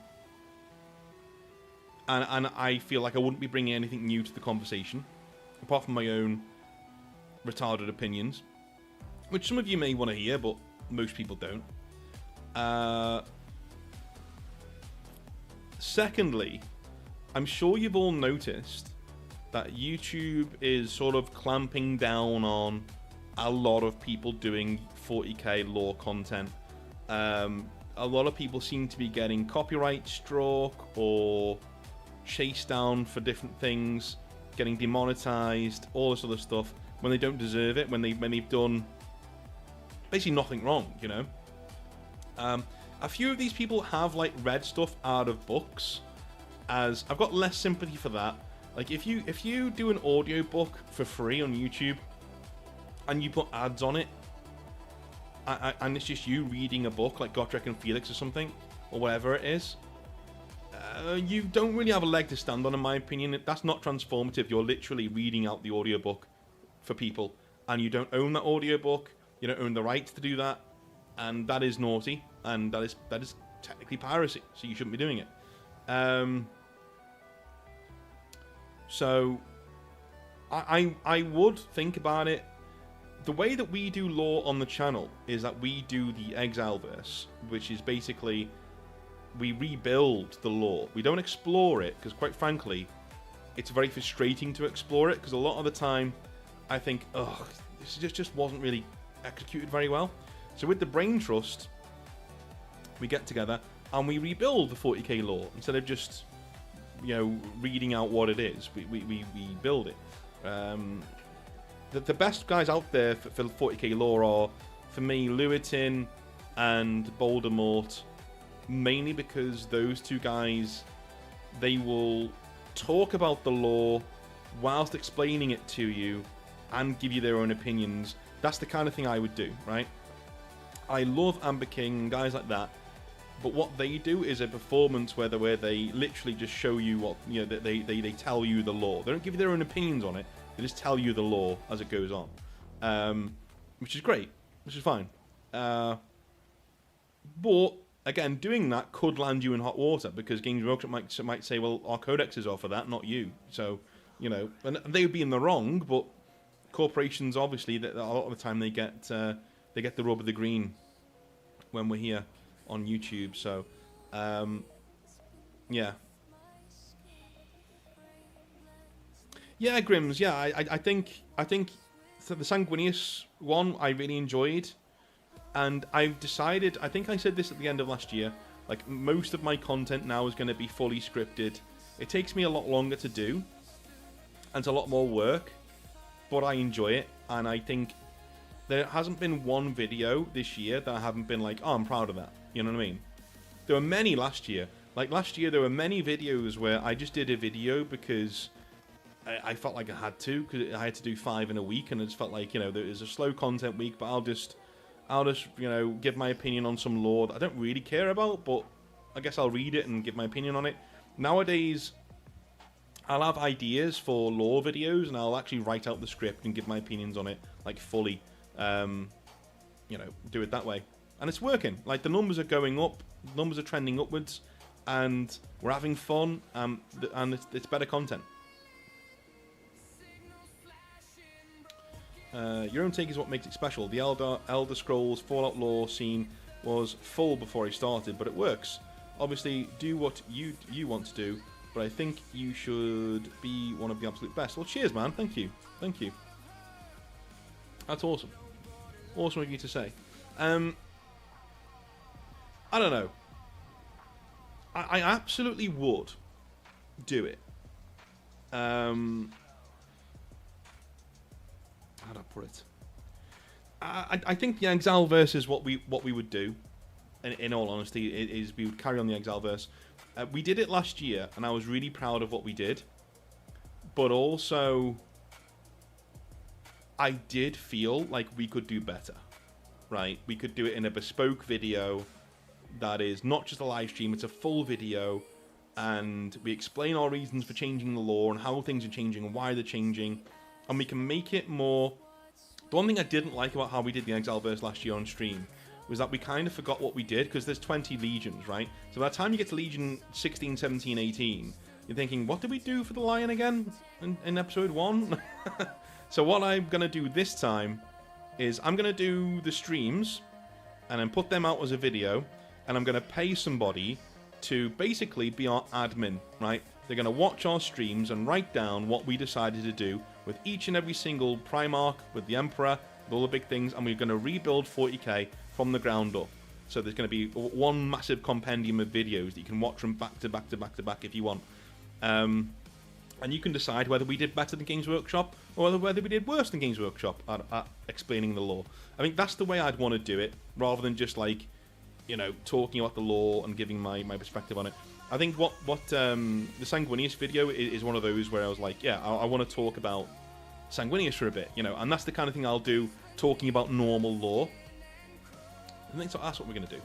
I feel like I wouldn't be bringing anything new to the conversation, apart from my own retarded opinions, which some of you may want to hear, but most people don't. Secondly, I'm sure you've all noticed that YouTube is sort of clamping down on a lot of people doing 40k lore content. A lot of people seem to be getting copyright struck or chased down for different things, getting demonetized, all this other stuff when they don't deserve it, when they've done basically nothing wrong, you know. A few of these people have like read stuff out of books, as I've got less sympathy for that. Like if you do an audio book for free on YouTube and you put ads on it, and it's just you reading a book like Gotrek and Felix or something, or whatever it is, you don't really have a leg to stand on, in my opinion. That's not transformative. You're literally reading out the audiobook for people, and you don't own that audiobook. You don't own the rights to do that, and that is naughty, and that is technically piracy, so you shouldn't be doing it. So I would think about it. The way that we do lore on the channel is that we do the Exileverse, which is basically we rebuild the lore. We don't explore it, because quite frankly, it's very frustrating to explore it, because a lot of the time I think, oh, this just wasn't really executed very well. So with the Brain Trust, we get together and we rebuild the 40k lore. Instead of just, you know, reading out what it is, we build it. The best guys out there for 40k lore are, for me, Lewityn and Voldemort, mainly because those two guys, they will talk about the lore whilst explaining it to you and give you their own opinions. That's the kind of thing I would do, right? I love Amber King, guys like that, but what they do is a performance where they literally just show you what, you know, they tell you the lore. They don't give you their own opinions on it, they just tell you the lore as it goes on, which is great, which is fine. But again, doing that could land you in hot water, because Games Workshop might say, well, our codexes are for that, not you. So, you know, and they would be in the wrong, but corporations, obviously, that a lot of the time they get the rub of the green when we're here on YouTube. So, yeah. Yeah, Grims. Yeah, I think so the Sanguinius one I really enjoyed, and I've decided. I think I said this at the end of last year. Like, most of my content now is going to be fully scripted. It takes me a lot longer to do, and it's a lot more work, but I enjoy it. And I think there hasn't been one video this year that I haven't been like, oh, I'm proud of that. You know what I mean? There were many last year. Like, last year there were many videos where I just did a video because I felt like I had to, because I had to do 5 in a week, and it just felt like, you know, there was a slow content week, but I'll just, you know, give my opinion on some lore that I don't really care about, but I guess I'll read it and give my opinion on it. Nowadays, I'll have ideas for lore videos, and I'll actually write out the script and give my opinions on it, like, fully, you know, do it that way. And it's working. Like, the numbers are going up, numbers are trending upwards, and we're having fun, and it's better content. Your own take is what makes it special. The Elder Scrolls Fallout lore scene was full before I started, but it works. Obviously, do what you want to do, but I think you should be one of the absolute best. Well, cheers, man. Thank you. Thank you. That's awesome. Awesome of you to say. I don't know. I absolutely would do it. How do I put it? I think the Exalverse is what we would do. In all honesty, is we would carry on the Exalverse. We did it last year, and I was really proud of what we did. But also, I did feel like we could do better. Right? We could do it in a bespoke video that is not just a live stream; it's a full video, and we explain our reasons for changing the lore and how things are changing and why they're changing. And we can make it more... The one thing I didn't like about how we did the Exalverse last year on stream was that we kind of forgot what we did, because there's 20 legions, right? So by the time you get to Legion 16, 17, 18, you're thinking, what did we do for the Lion again in episode 1? So what I'm going to do this time is I'm going to do the streams and then put them out as a video, and I'm going to pay somebody to basically be our admin, right? They're going to watch our streams and write down what we decided to do with each and every single Primarch, with the Emperor, with all the big things, and we're going to rebuild 40k from the ground up. So there's going to be one massive compendium of videos that you can watch from back to back to back to back if you want. And you can decide whether we did better than Games Workshop, or whether we did worse than Games Workshop at explaining the lore. I think that's the way I'd want to do it, rather than just, like, you know, talking about the lore and giving my perspective on it. I think what the Sanguinius video is one of those where I was like, yeah, I want to talk about Sanguinius for a bit, you know, and that's the kind of thing I'll do, talking about normal lore. I think so, that's what we're going to do.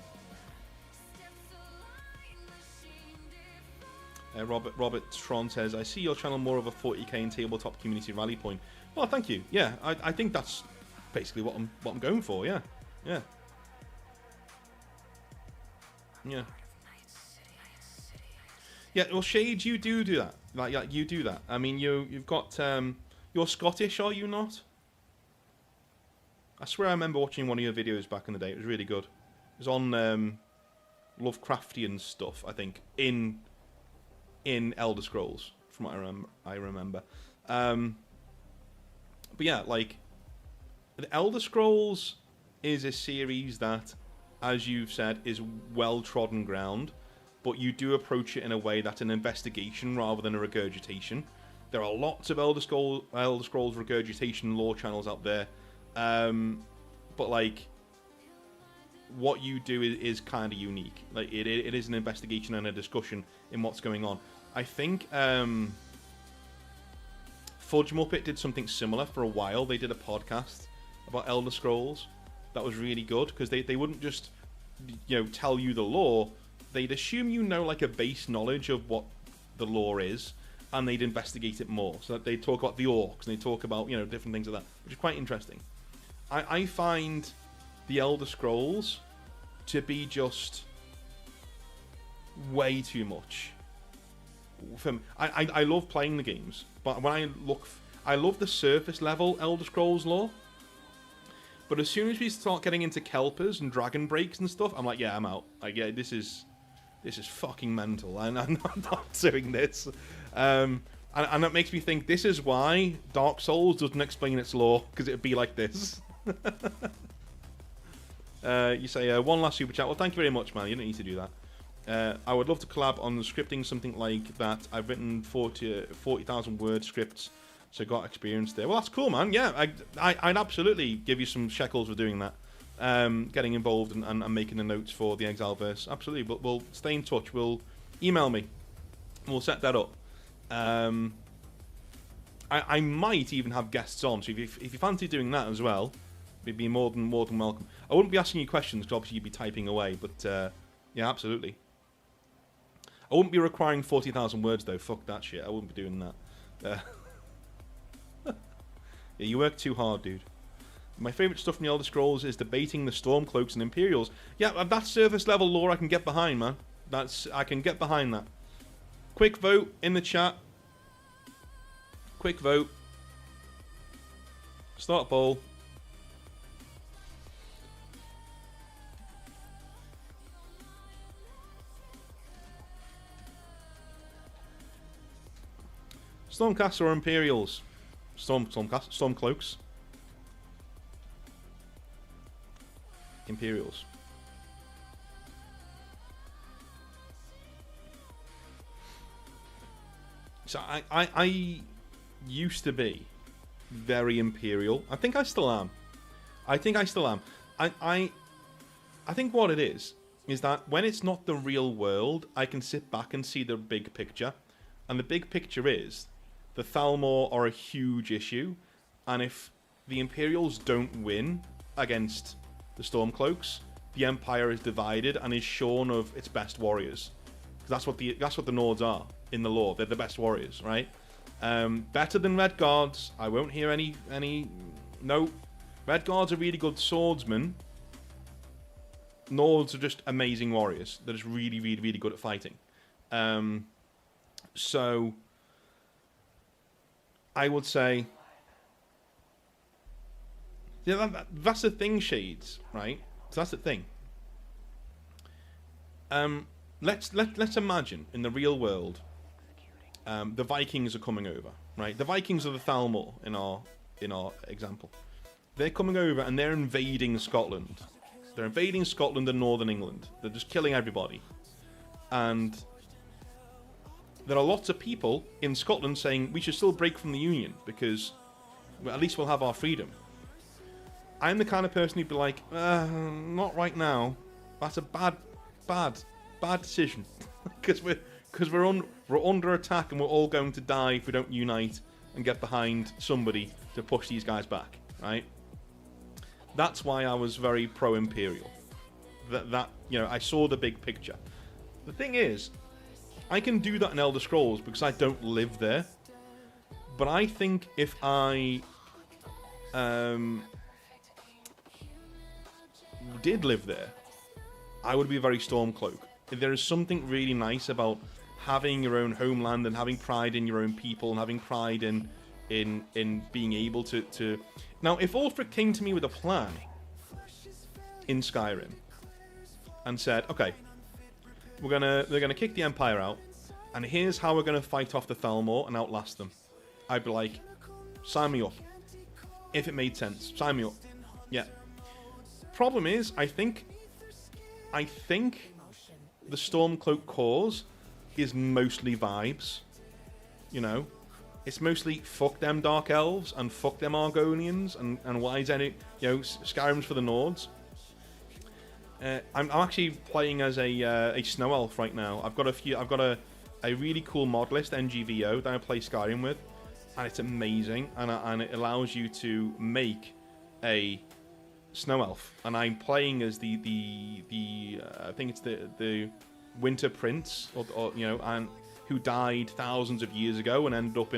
Robert Tron says, I see your channel more of a 40k and tabletop community rally point. Well, thank you. Yeah, I think that's basically what I'm going for. Yeah, yeah, yeah. Yeah, well, Shade, you do that. Like, yeah, you do that. I mean, you've got you're Scottish, are you not? I swear I remember watching one of your videos back in the day. It was really good. It was on Lovecraftian stuff, I think, in Elder Scrolls, from what I remember. But yeah, like, the Elder Scrolls is a series that, as you've said, is well-trodden ground. But you do approach it in a way that's an investigation rather than a regurgitation. There are lots of Elder Scrolls regurgitation lore channels out there, but like, what you do is kind of unique. Like, it is an investigation and a discussion in what's going on. I think Fudge Muppet did something similar for a while. They did a podcast about Elder Scrolls that was really good, because they wouldn't just, you know, tell you the lore. They'd assume you know, like, a base knowledge of what the lore is, and they'd investigate it more. So that they'd talk about the orcs, and they'd talk about, you know, different things like that, which is quite interesting. I find the Elder Scrolls to be just way too much. I love playing the games, but when I love the surface level Elder Scrolls lore. But as soon as we start getting into Kelpers and Dragon Breaks and stuff, I'm like, yeah, I'm out. Like, yeah, this is fucking mental, and I'm not doing this. And that makes me think this is why Dark Souls doesn't explain its lore, because it'd be like this. You say, one last super chat. Well, thank you very much, man. You don't need to do that. I would love to collab on scripting something like that. I've written 40,000 word scripts, so got experience there. Well, that's cool, man. Yeah, I'd absolutely give you some shekels for doing that. Getting involved and making the notes for the Exileverse. Absolutely, but we'll stay in touch. We'll email me. We'll set that up. I might even have guests on, so if you fancy doing that as well, we'd be more than welcome. I wouldn't be asking you questions, because obviously you'd be typing away, but yeah, absolutely. I wouldn't be requiring 40,000 words, though. Fuck that shit. I wouldn't be doing that. Yeah, you work too hard, dude. My favourite stuff from the Elder Scrolls is debating the Stormcloaks and Imperials. Yeah, that's surface level lore I can get behind, man. I can get behind that. Quick vote in the chat. Quick vote. Start poll. Stormcast or Imperials? Stormcloaks. Imperials. So I used to be very Imperial. I think I still am. I think what it is that when it's not the real world, I can sit back and see the big picture. And the big picture is the Thalmor are a huge issue, and if the Imperials don't win against the Stormcloaks, the Empire is divided and is shorn of its best warriors. That's what the Nords are in the lore. They're the best warriors, right? Better than Red Guards. I won't hear any. No, Red Guards are really good swordsmen. Nords are just amazing warriors. They're just really, really, really good at fighting. So I would say, yeah, that's the thing, Shades, right? So that's the thing. Let's imagine in the real world, the Vikings are coming over, right? The Vikings are the Thalmor in our example. They're coming over and they're invading Scotland. They're invading Scotland and Northern England. They're just killing everybody, and there are lots of people in Scotland saying we should still break from the Union because at least we'll have our freedom. I'm the kind of person who'd be like, not right now. That's a bad decision because we're under attack and we're all going to die if we don't unite and get behind somebody to push these guys back, right? That's why I was very pro-imperial. That I saw the big picture. The thing is, I can do that in Elder Scrolls because I don't live there. But I think if I did live there, I would be a very Stormcloak. There is something really nice about having your own homeland and having pride in your own people and having pride in being able to... Now, if Ulfric came to me with a plan in Skyrim and said, okay, they're gonna kick the Empire out, and here's how we're gonna fight off the Thalmor and outlast them, I'd be like, sign me up. If it made sense, sign me up. Yeah. Problem is, I think the Stormcloak cause is mostly vibes. You know, it's mostly fuck them Dark Elves and fuck them Argonians and why is any Skyrim's for the Nords. I'm actually playing as a Snow Elf right now. I've got a really cool mod list, NGVO, that I play Skyrim with, and it's amazing, and it allows you to make a Snow Elf, and I'm playing as the I think it's the Winter Prince, or and who died thousands of years ago and ended up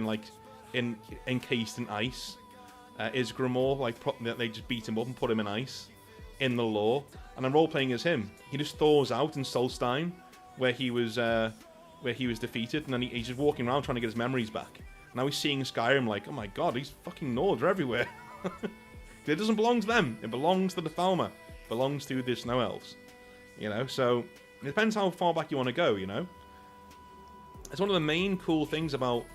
encased in ice. Isgramor, they just beat him up and put him in ice in the lore, and I'm role playing as him. He just thaws out in Solstheim, where he was defeated, and then he's just walking around trying to get his memories back. Now he's seeing Skyrim like, oh my god, these fucking Nords are everywhere. It doesn't belong to them. It belongs to the Thalmor. It belongs to the Snow Elves. You know, so it depends how far back you want to go, you know? It's one of the main cool things about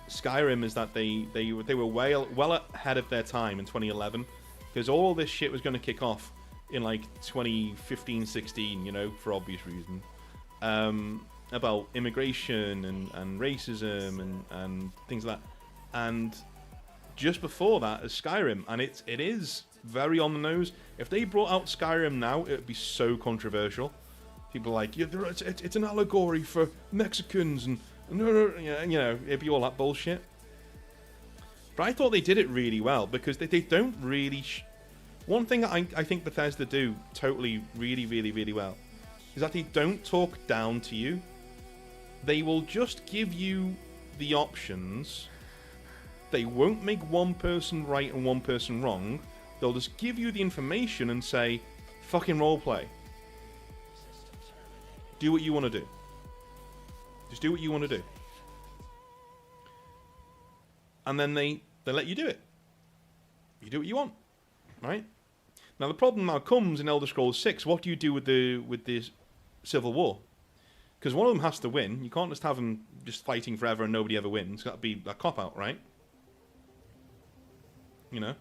Skyrim is that they were well ahead of their time in 2011, because all this shit was going to kick off in like 2015-16, you know, for obvious reasons, about immigration and racism and things like that. And just before that is Skyrim, and it is very on the nose. If they brought out Skyrim now, it would be so controversial. People are like, yeah, it's an allegory for Mexicans, and no, you know, it'd be all that bullshit. But I thought they did it really well, because they don't really... One thing I think Bethesda do totally really well is that they don't talk down to you. They will just give you the options. They won't make one person right and one person wrong. They'll just give you the information and say, fucking roleplay. Do what you want to do. Just do what you want to do. And then they let you do it. You do what you want. Right? Now the problem now comes in Elder Scrolls 6. What do you do with the Civil War? Because one of them has to win. You can't just have them just fighting forever and nobody ever wins. That'd be a cop-out, right? You know?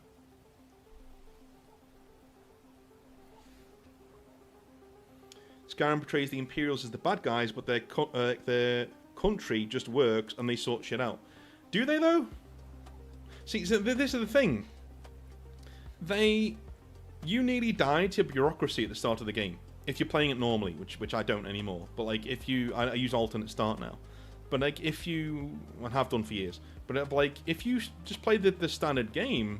Skyrim portrays the Imperials as the bad guys, but their country just works and they sort shit out. Do they, though? See, so this is the thing. You nearly died to bureaucracy at the start of the game. If you're playing it normally, which I don't anymore. But, like, I use alternate start now. But, like, I have done for years. But, like, if you just play the standard game,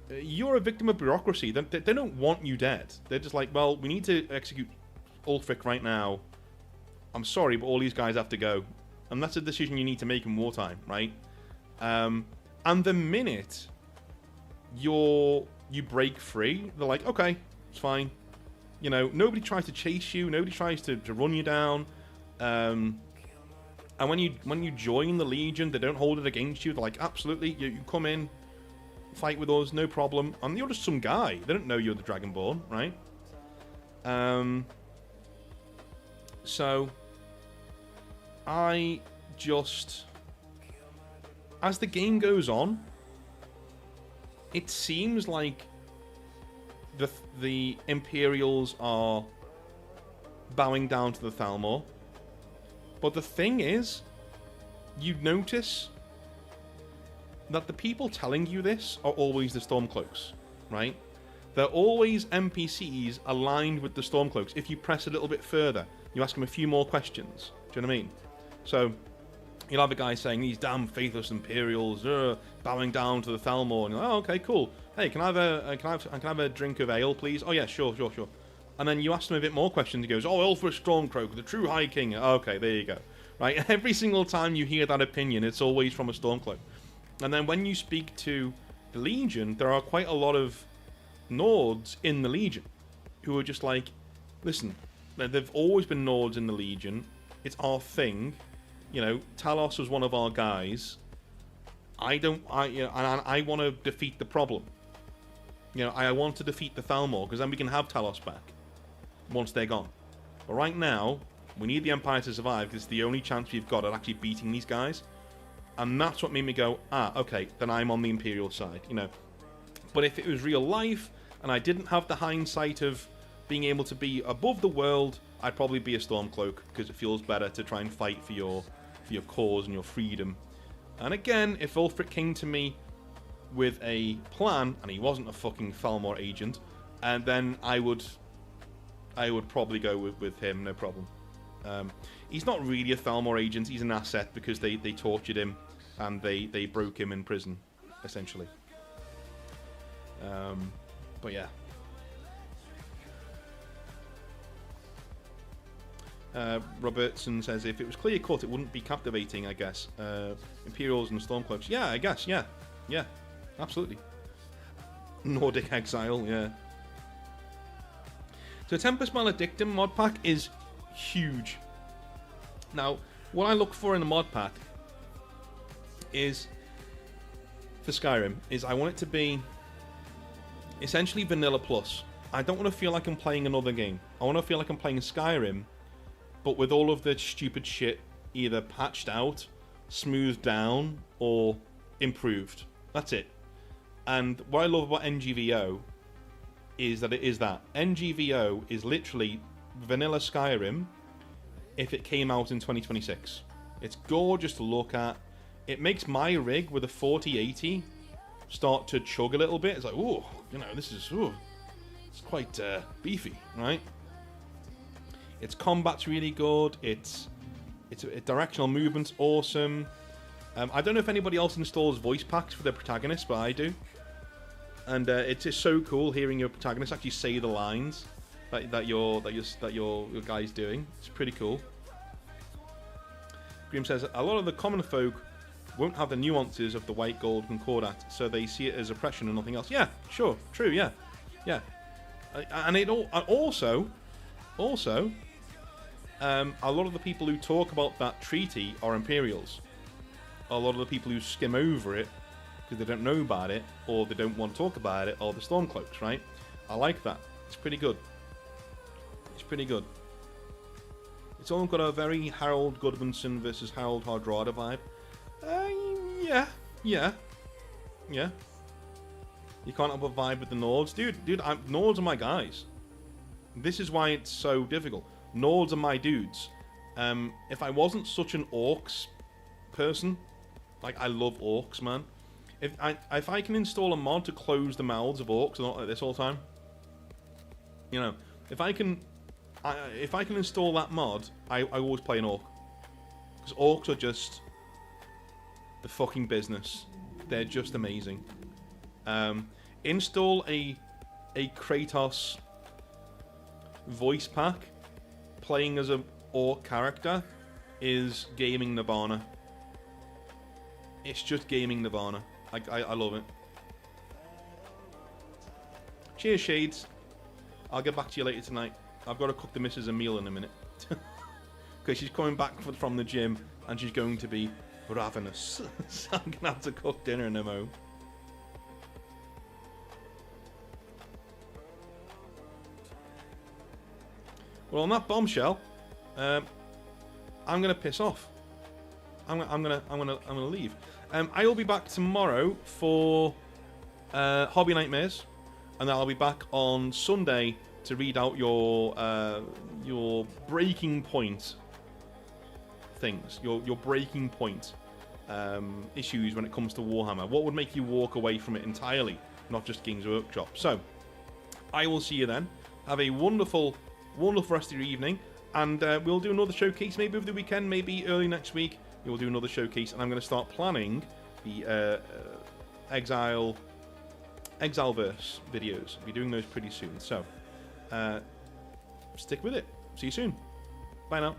you're a victim of bureaucracy. They don't want you dead. They're just like, well, we need to execute Ulfric right now. I'm sorry, but all these guys have to go. And that's a decision you need to make in wartime, right? And the minute you break free, they're like, okay, it's fine. You know, nobody tries to chase you. Nobody tries to run you down. And when you join the Legion, they don't hold it against you. They're like, absolutely, you come in, fight with us, no problem. And you're just some guy. They don't know you're the Dragonborn, right? So, I just... As the game goes on, it seems like the Imperials are bowing down to the Thalmor. But the thing is, you notice that the people telling you this are always the Stormcloaks, right? They're always NPCs aligned with the Stormcloaks. If you press a little bit further, you ask them a few more questions. Do you know what I mean? So, you'll have a guy saying, these damn faithless Imperials, bowing down to the Thalmor. And you're like, oh, okay, cool. Hey, can I have a drink of ale, please? Oh, yeah, sure. And then you ask them a bit more questions. He goes, oh, Ulfric Stormcloak, the true High King. Okay, there you go. Right? Every single time you hear that opinion, it's always from a Stormcloak. And then when you speak to the Legion, there are quite a lot of Nords in the Legion who are just like, listen, there've always been Nords in the Legion. It's our thing. You know, Talos was one of our guys. I want to defeat the problem. You know, I want to defeat the Thalmor, because then we can have Talos back once they're gone. But right now, we need the Empire to survive, because it's the only chance we've got at actually beating these guys. And that's what made me go, okay, then I'm on the Imperial side, you know. But if it was real life, and I didn't have the hindsight of being able to be above the world, I'd probably be a Stormcloak, because it feels better to try and fight for your cause and your freedom. And again, if Ulfric came to me with a plan, and he wasn't a fucking Thalmor agent, and then I would probably go with him, no problem. He's not really a Thalmor agent, he's an asset, because they tortured him, and they broke him in prison, essentially. But yeah. Robertson says, if it was clear cut, it wouldn't be captivating, I guess. Imperials and Stormcloaks. Yeah, I guess, yeah. Yeah, absolutely. Nordic Exile, yeah. So Tempest Maledictum mod pack is huge. Now, what I look for in a mod pack is, for Skyrim, is I want it to be essentially Vanilla Plus. I don't want to feel like I'm playing another game. I want to feel like I'm playing Skyrim, but with all of the stupid shit either patched out, smoothed down, or improved. That's it. And what I love about NGVO is that it is that. NGVO is literally vanilla Skyrim if it came out in 2026. It's gorgeous to look at. It makes my rig with a 4080 start to chug a little bit. It's like, ooh, you know, this is, ooh, it's quite beefy, right? Its combat's really good. Its directional movement's awesome. I don't know if anybody else installs voice packs for their protagonists, but I do. And it's just so cool hearing your protagonist actually say the lines that your guy's doing. It's pretty cool. Grim says a lot of the common folk won't have the nuances of the white gold concordat, so they see it as oppression and nothing else. Yeah, sure, true, yeah. And it also, a lot of the people who talk about that treaty are Imperials. A lot of the people who skim over it because they don't know about it, or they don't want to talk about it, are the Stormcloaks, right? I like that. It's pretty good. It's pretty good. It's all got a very Harold Goodmanson versus Harold Hardrada vibe. Yeah. You can't have a vibe with the Nords. Dude, Nords are my guys. This is why it's so difficult. Nords are my dudes. If I wasn't such an Orcs person, like, I love Orcs, man. If I can install a mod to close the mouths of Orcs, not like this all the time, you know, if I can install that mod, I always play an Orc. Because Orcs are just the fucking business. They're just amazing. Install a Kratos voice pack playing as an Orc character is gaming nirvana. It's just gaming nirvana. I love it. Cheers, Shades. I'll get back to you later tonight. I've got to cook the missus a meal in a minute. Because she's coming back from the gym and she's going to be ravenous. So I'm going to have to cook dinner in a mo. Well, on that bombshell, I'm going to piss off. I'm gonna leave. I will be back tomorrow for Hobby Nightmares, and then I'll be back on Sunday to read out your breaking point things, your breaking point issues when it comes to Warhammer. What would make you walk away from it entirely, not just Games Workshop? So, I will see you then. Have a wonderful rest of your evening, and we'll do another showcase maybe over the weekend, maybe early next week. We'll do another showcase, and I'm going to start planning the Exileverse videos. I'll be doing those pretty soon, so stick with it. See you soon. Bye now.